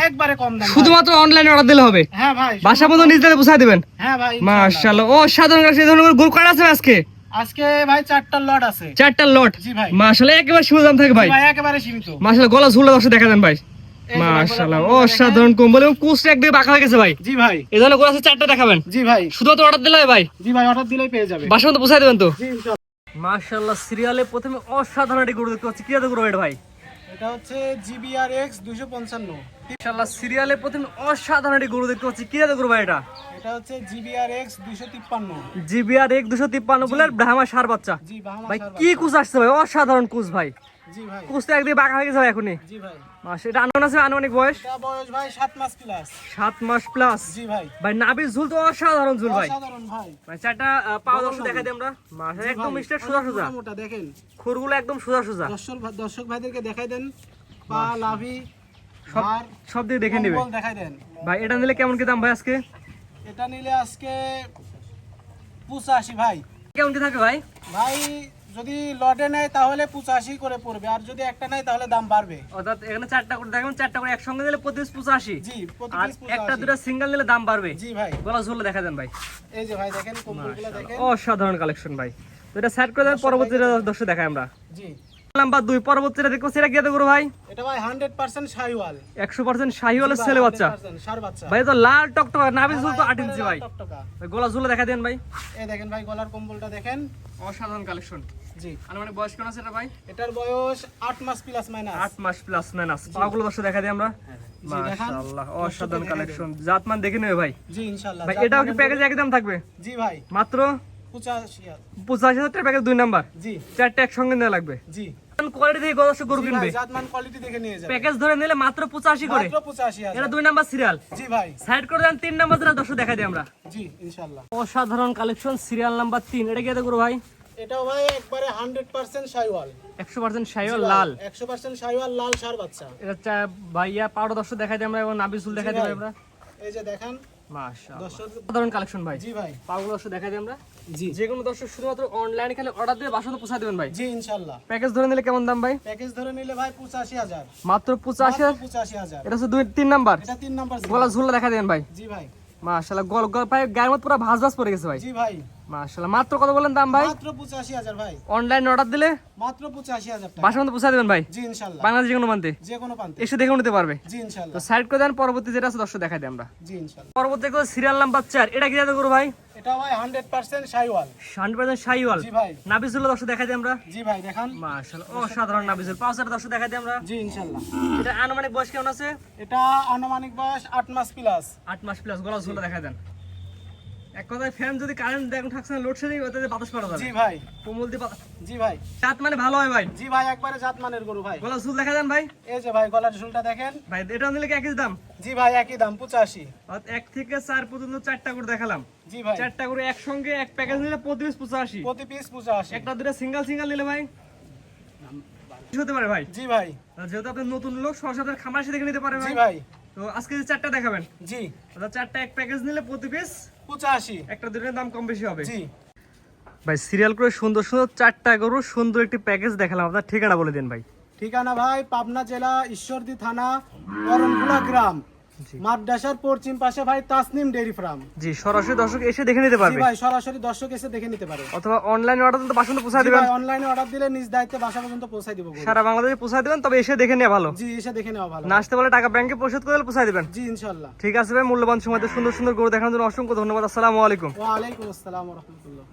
একবারে কম দাম, শুধুমাত্র অনলাইনে অর্ডার দিলে হবে। হ্যাঁ ভাই, বাসা পর্যন্ত নিজ দাঁড়িয়ে পৌঁছায় দিবেন। হ্যাঁ ভাই, মাশাআল্লাহ। ও সাধারণ সেই ধরনের গরু কাটা আছে আজকে? আজকে ভাই 4টা লট আছে। 4টা লট? জি ভাই। মাশাআল্লাহ, একেবারে সীমিত দাম থাকে ভাই। ভাই একেবারে সীমিত। মাশাআল্লাহ, গলা ঝুলটা দর্শক দেখা দেন ভাই। মাশাআল্লাহ, অসাধারণ কম্বল এবং কুচটা একদিকে বাঁকা হয়ে গেছে ভাই। জি ভাই। এই ধরনের গরু আছে 4টা দেখাবেন? জি ভাই। শুধুমাত্র অর্ডার দিলে হবে ভাই? জি ভাই, অর্ডার দিলেই পেয়ে যাবে। বাসা পর্যন্ত পৌঁছায় দেবেন তো? জি ইনশাআল্লাহ। মাশাআল্লাহ, সিরিয়ালে প্রথমে অসাধারণ একটি গরু দেখতে পাচ্ছি। কি জাতের গরু এটা ভাই? এটা হচ্ছে GBRX 255। মাশাআল্লাহ, সিরিয়ালে প্রথমে অসাধারণ একটি গরু দেখতে পাচ্ছি। কি জাতের গরু ভাই এটা? এটা হচ্ছে GBRX 253। GBRX 253 বলে ব্রাহ্মা সার বাচ্চা। জি বাহামা ভাই সার কি বাচ্চা। কুচ আসছে ভাই, অসাধারণ কুচ ভাই। জি ভাই। কুচটা একদিকে বাঁকা হয়ে গেছে ভাই এখনই। জি ভাই। মাশাআল্লাহ, এটা আনুমান আছে আনুমানিক বয়স? এটা বয়স ভাই 7 মাস প্লাস। 7 মাস প্লাস। জি ভাই। ভাই নাভির ঝুল তো অসাধারণ ঝুল ভাই। অসাধারণ ভাই। ভাই 4টা পাও দর্শক দেখাই দিই আমরা। মাশাআল্লাহ, একদম মিস্টার সোজা সোজা। মোটা দেখেন। খুরগুলো একদম সোজা সোজা। দর্শক ভাইদেরকে দেখাই দেন। পা, লাভি, সব হাড়, সব দিকে দেখে নেবে কম্বল দেখাই দেন। ভাই। এটা নিলে কেমন কি দাম ভাই আজকে? এটা নিলে আজকে 85 ভাই। কেমন কি থাকে ভাই? ভাই যদি লটে নেয় তাহলে 85 করে পড়বে, আর যদি একটা নেয় তাহলে দাম বাড়বে। অর্থাৎ এখানে 4টা করে দেখেন, 4টা করে একসঙ্গে নিলে প্রতি পিস 85। জি, প্রতি আর পিস একটা 85। দুটো সিঙ্গেল নিলে দাম বাড়বে। জি ভাই। গলা ঝুল দেখা দেন ভাই। এই যে ভাই দেখেন কম্বলগুলো দেখেন। অসাধারণ কালেকশন ভাই। তো এটা সেট করে দেন, পরবর্তীটা দর্শক দেখাই আমরা। জি। নাম্বার 2 পরবর্তীটা দেখো, সেটা কি করব ভাই? এটা ভাই 100% শাহিওয়াল। 100% শাহিওয়ালের ছেলে বাচ্চা 100% ষাঁড় বাচ্চা। ভাই। তো লাল টকটক নাভির ঝুল তো 8 ইঞ্চি ভাই। টকটকা। ভাই গলা ঝুলে দেখা দেন ভাই। এই দেখেন ভাই গলার কম্বলটা দেখেন। অসাধারণ কালেকশন। জি। আনুমানিক বয়স কেমন আছে এটা ভাই? এটার বয়স 8 মাস প্লাস মাইনাস। 8 মাস প্লাস মাইনাস। পাগুলো দর্শক দেখা দিই আমরা। জি দেখান। মাশাআল্লাহ, অসাধারণ কালেকশন। জাতমান দেখে নেবে ভাই। জি ইনশাআল্লাহ। ভাই এটাও কি প্যাকেজ একই দাম থাকবে? জি ভাই। মাত্র 85,000। 85,000 টাকা প্যাকেজ 2 নাম্বার। জি। 4টা একসঙ্গে নেওয়া লাগবে। জি। কোয়ালিটি দেখে দর্শক গরু জি কিনবে। ভাই, জাতমান কোয়ালিটি দেখে নিয়ে যাবেন। প্যাকেজ ধরে নিলে মাত্র 85 করে। মাত্র 85,000। এটা 2 নাম্বার সিরিয়াল। জি ভাই। সাইড করে দেন 3 নাম্বার যেটা দর্শক দেখা দিই আমরা। জি ইনশাআল্লাহ। অসাধারণ কালেকশন, সিরিয়াল নাম্বার 3। এটা কি করব ভাই? এটাও ভাই একবারে 100% শাহিওয়াল। 100% শাহিওয়াল লাল। 100% শাহিওয়াল লাল ষাঁড় বাচ্চা। এটা ভাইয়া পাউডার দর্শক দেখা দিই আমরা এবং নাভি চুল দেখা জি দিই ভাই। আমরা। এই যে দেখেন মাশাআল্লাহ, দর্শক। অসাধারণ কালেকশন ভাই। জি ভাই। পাগুলো দর্শক দেখা দিই আমরা। জি। যে কোনো দর্শক শুধুমাত্র অনলাইনে খালি অর্ডার দিয়ে বাসা পৌঁছে দেবেন ভাই। জি ইনশাআল্লাহ। প্যাকেজ ধরে নিলে কেমন দাম ভাই? প্যাকেজ ধরে নিলে ভাই 85,000। মাত্র 85,000। 85,000। এটা হচ্ছে 3 নাম্বার। এটা 3 নাম্বার। গলা ঝুলটা দেখা দেন ভাই। জি ভাই। মাশাআল্লাহ, গল পায়ে গায়ের মধ্যে পুরো ভাঁজ ভাঁজ পড়ে গেছে ভাই। জি ভাই। মাশাআল্লাহ, মাত্র কত বলেন দাম ভাই? মাত্র 85,000 ভাই। অনলাইন অর্ডার দিলে মাত্র 85,000 টাকা। বাসার মধ্যে পৌঁছে দেবেন ভাই। জি ইনশাআল্লাহ। বাংলাদেশ যে কোনো প্রান্তে যে কোনো প্রান্তে। এসে দেখে নিতে পারবে। জি তো ইনশাআল্লাহ। সাইড করে দেন, পরবর্তী যেটা আছে দর্শক দেখাই দিই আমরা। জি ইনশাআল্লাহ। পরবর্তী সিরিয়াল নাম্বার 4। এটা কি জাতে করব ভাই? এটা ভাই 100% শাহিওয়াল। 100% শাহিওয়াল। জি ভাই। নাভি চুল দর্শক দেখাই দিই আমরা। জি ভাই দেখান। মাশাআল্লাহ, অসাধারণ নাভি চুল। পাউসার দর্শক দেখাই দিই আমরা। জি ইনশাআল্লাহ। এটা আনুমানিক বয়স কেমন আছে? এটা আনুমানিক বয়স 8 মাস প্লাস। 8 মাস প্লাস। গলা ঝুলটা দেখাই দেন। এক কথায় ফ্যান যদি কারেন্ট দেখুন থাকছে না, লোডশেডিং ওতে বাতাস পড়া যাবে। জি ভাই। কোমল দিয়ে বাতাস। জি ভাই। জাত মানে ভালো হয় ভাই। জি ভাই, একবারে জাতমানের গরু ভাই। গলা ঝুল দেখা দেন ভাই। এই যে ভাই গলার ঝুলটা দেখেন। ভাই এটা নিলে কি একই দাম? জি ভাই, একই দাম 85। অর্থাৎ 1 থেকে 4 পর্যন্ত 4টা করে দেখালাম। জি ভাই। 4টা করে একসঙ্গে এক প্যাকেজ নিলে প্রতি পিস 85। প্রতি পিস 85। একটা দুটো সিঙ্গেল সিঙ্গেল নিলে ভাই কি হতে পারে ভাই? জি ভাই। যেহেতু আপনি নতুন লোক, সরাসরি আপনার খামার এসে দেখে নিতে পারে জি ভাই। ভাই। তো আজকে যে 4টা দেখাবেন, জি। অর্থাৎ 4টা এক প্যাকেজ নিলে প্রতি পিস 85। একটা দুটোর দাম কম বেশি হবে। জি। ভাই সিরিয়াল করে সুন্দর সুন্দর 4টা গরু সুন্দর একটি প্যাকেজ দেখালাম। আপনার ঠিকানা বলে দিন ভাই। ঠিকানা ভাই পাবনা জেলা ঈশ্বরদী থানা করণখোলা গ্রাম, মাদ্রাসার পশ্চিম পাশে ভাই তাসনিম ডেইরি ফার্ম। জি, সরাসরি দর্শক এসে দেখে নিতে জি পারবে ভাই, সরাসরি দর্শক এসে দেখে নিতে পারে। অথবা অনলাইন অর্ডার দিলে বাসা পর্যন্ত পৌঁছে জি দিবেন। ভাই, অনলাইনে অর্ডার দিলে নিজ দায়িত্বে বাসা পর্যন্ত পৌঁছে দিব। সারা বাংলাদেশে পৌঁছে দিবেন, তবে এসে দেখে নেওয়া ভালো। জি, এসে দেখে নেওয়া ভালো। না আসতে বলে টাকা ব্যাংকে পরিশোধ করে দিলে পৌঁছে দিবেন। জি ইনশাআল্লাহ। ঠিক আছে ভাই, মূল্যবান সময়তে সুন্দর সুন্দর গরু দেখানোর জন্য অসংখ্য ধন্যবাদ। আসসালামু আলাইকুম। ওয়া আলাইকুম আসসালাম ওয়া রাহমাতুল্লাহ।